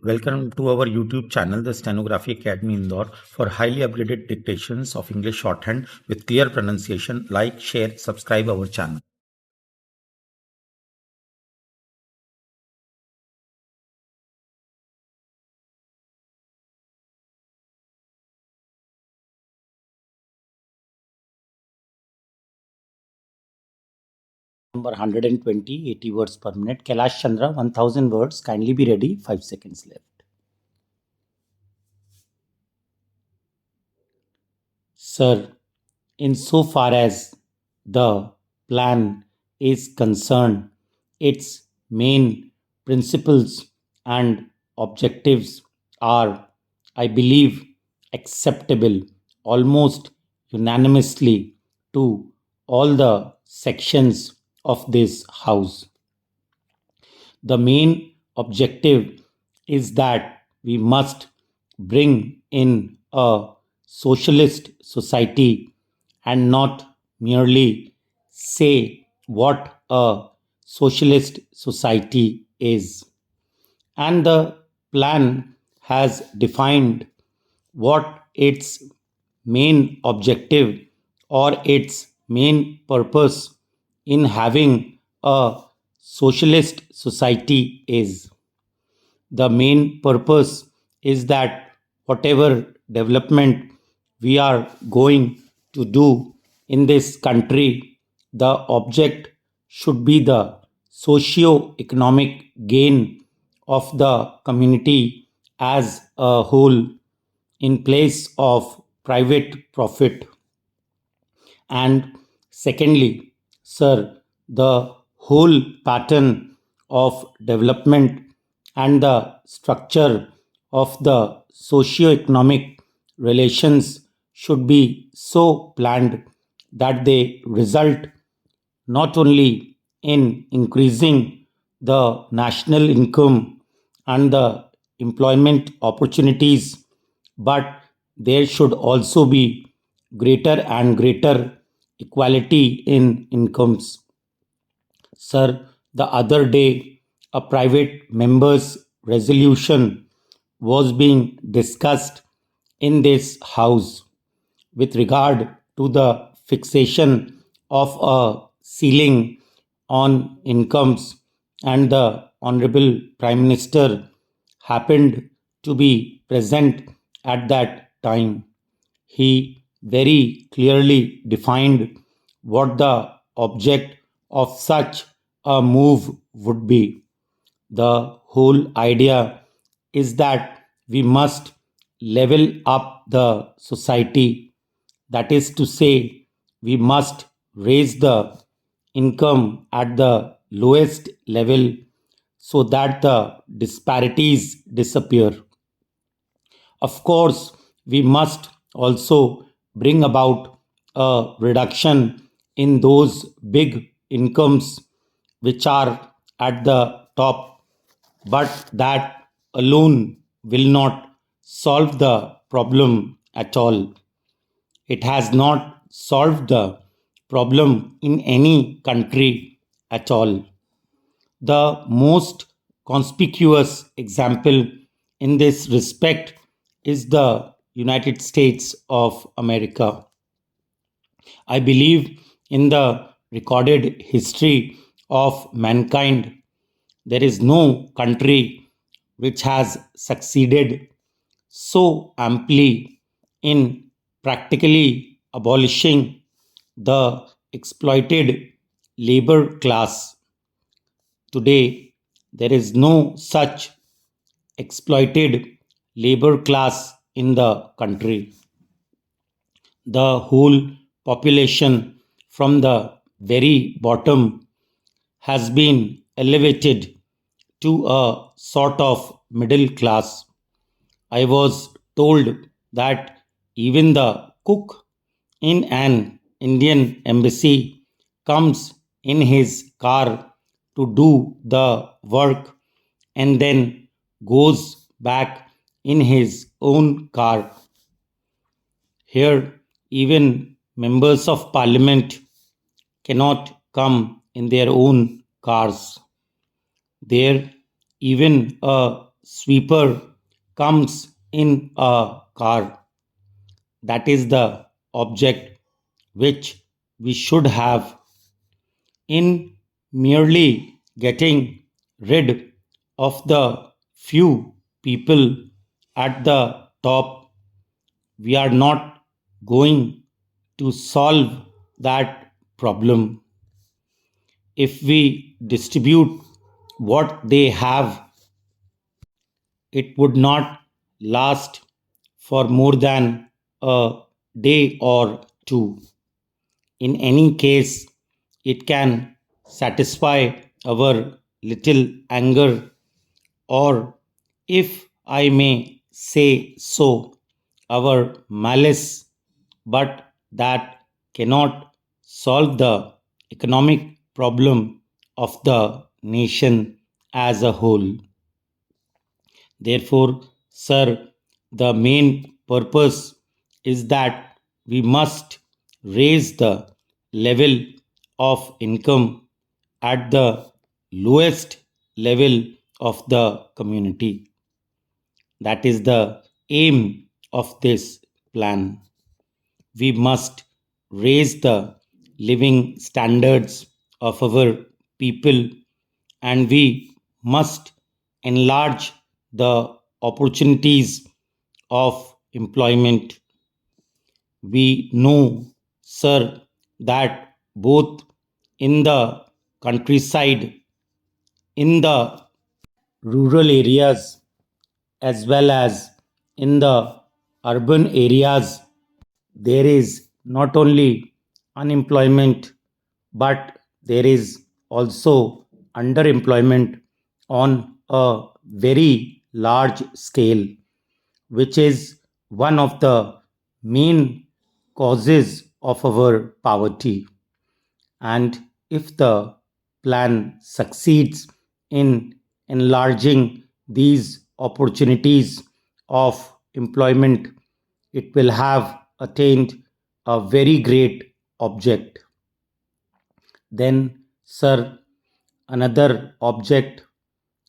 Welcome to our YouTube channel, the Stenography Academy Indore, for highly upgraded dictations of English shorthand with clear pronunciation. Like, share, subscribe our channel. Number 120, 80 words per minute. Kailash Chandra, 1000 words. Kindly be ready. 5 seconds left. Sir, insofar as the plan is concerned, its main principles and objectives are, I believe, acceptable almost unanimously to all the sections of this House. The main objective is that we must bring in a socialist society and not merely say what a socialist society is. And the plan has defined what its main objective or its main purpose in having a socialist society is. The main purpose is that whatever development we are going to do in this country, the object should be the socio-economic gain of the community as a whole in place of private profit. And secondly, sir, the whole pattern of development and the structure of the socio-economic relations should be so planned that they result not only in increasing the national income and the employment opportunities, but there should also be greater and greater equality in incomes. Sir, the other day, a private member's resolution was being discussed in this House with regard to the fixation of a ceiling on incomes, and the Honorable Prime Minister happened to be present at that time. He very clearly defined what the object of such a move would be. The whole idea is that we must level up the society. That is to say, we must raise the income at the lowest level so that the disparities disappear. Of course, we must also bring about a reduction in those big incomes which are at the top, but that alone will not solve the problem at all. It has not solved the problem in any country at all. The most conspicuous example in this respect is the United States of America. I believe in the recorded history of mankind, there is no country which has succeeded so amply in practically abolishing the exploited labor class. Today, there is no such exploited labor class in the country. The whole population from the very bottom has been elevated to a sort of middle class. I was told that even the cook in an Indian embassy comes in his car to do the work and then goes back in his own car. Here, even members of parliament cannot come in their own cars. There, even a sweeper comes in a car. That is the object which we should have. In merely getting rid of the few people at the top, we are not going to solve that problem. If we distribute what they have, it would not last for more than a day or two. In any case, it can satisfy our little anger, or if I may say so, our malice, but that cannot solve the economic problem of the nation as a whole. Therefore, sir, the main purpose is that we must raise the level of income at the lowest level of the community. That is the aim of this plan. We must raise the living standards of our people, and we must enlarge the opportunities of employment. We know, sir, that both in the countryside, in the rural areas, as well as in the urban areas, there is not only unemployment, but there is also underemployment on a very large scale, which is one of the main causes of our poverty. And if the plan succeeds in enlarging these opportunities of employment, it will have attained a very great object. Then, sir, another object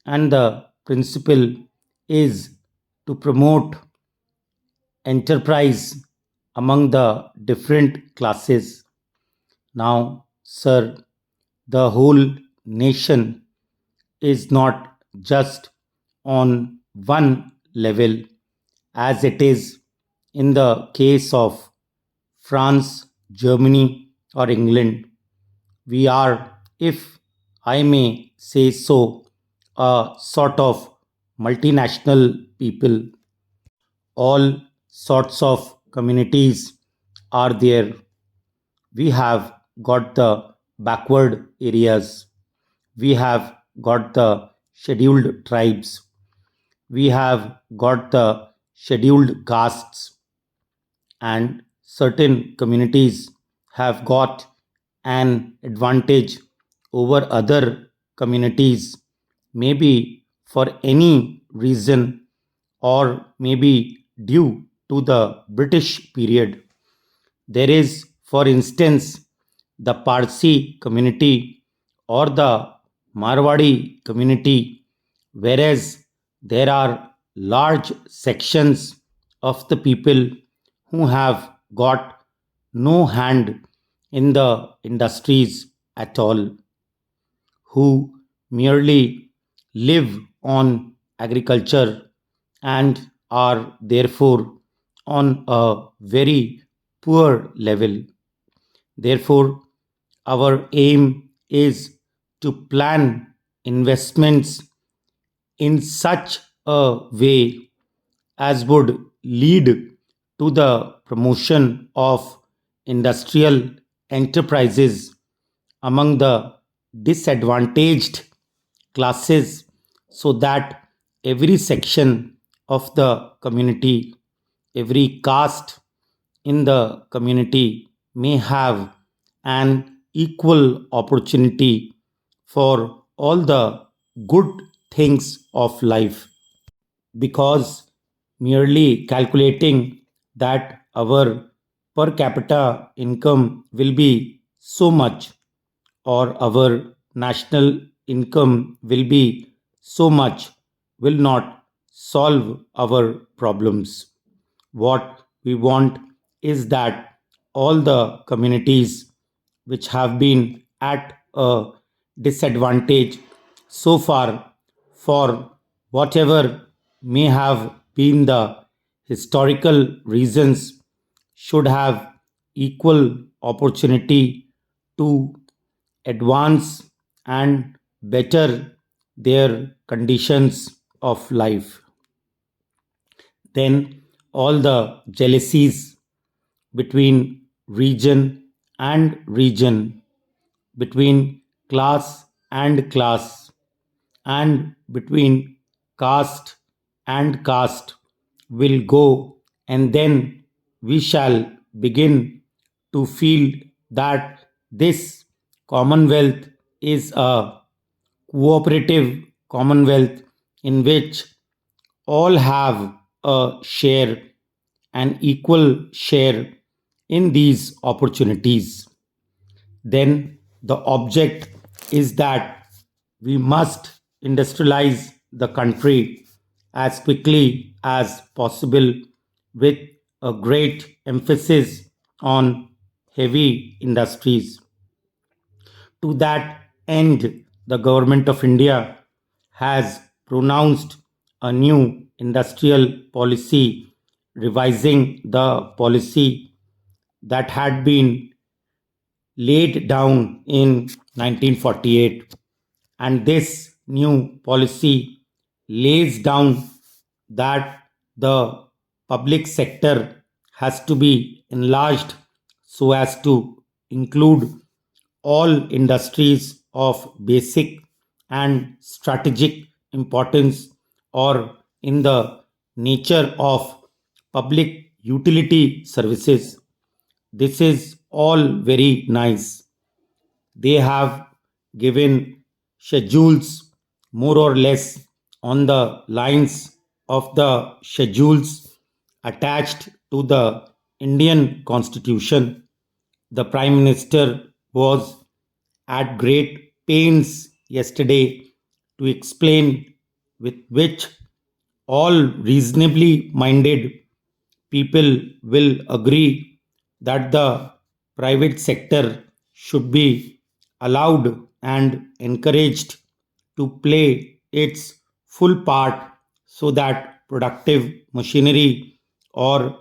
and the principle is to promote enterprise among the different classes. Now, sir, the whole nation is not just on one level as it is in the case of France, Germany, or England. We are, if I may say so, a sort of multinational people. All sorts of communities are there. We have got the backward areas, we have got the scheduled tribes, we have got the scheduled castes, and certain communities have got an advantage over other communities, maybe for any reason, or maybe due to the British period. There is, for instance, the Parsi community or the Marwadi community, whereas there are large sections of the people who have got no hand in the industries at all, who merely live on agriculture and are therefore on a very poor level. Therefore, our aim is to plan investments in such a way as would lead to the promotion of industrial enterprises among the disadvantaged classes, so that every section of the community, every caste in the community may have an equal opportunity for all the good things of life. Because merely calculating that our per capita income will be so much, or our national income will be so much, will not solve our problems. What we want is that all the communities which have been at a disadvantage so far, for whatever may have been the historical reasons, should have equal opportunity to advance and better their conditions of life. Then all the jealousies between region and region, between class and class, and between caste and caste will go, and then we shall begin to feel that this Commonwealth is a cooperative Commonwealth in which all have a share, an equal share in these opportunities. Then the object is that we must industrialize the country as quickly as possible with a great emphasis on heavy industries. To that end, the Government of India has pronounced a new industrial policy, revising the policy that had been laid down in 1948. And this new policy lays down that the public sector has to be enlarged so as to include all industries of basic and strategic importance, or in the nature of public utility services. This is all very nice. They have given schedules more or less on the lines of the schedules attached to the Indian Constitution. The Prime Minister was at great pains yesterday to explain with which all reasonably minded people will agree that the private sector should be allowed and encouraged to play its full part so that productive machinery or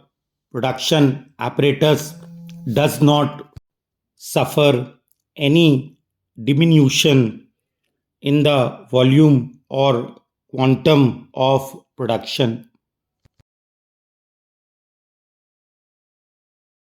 production apparatus does not suffer any diminution in the volume or quantum of production.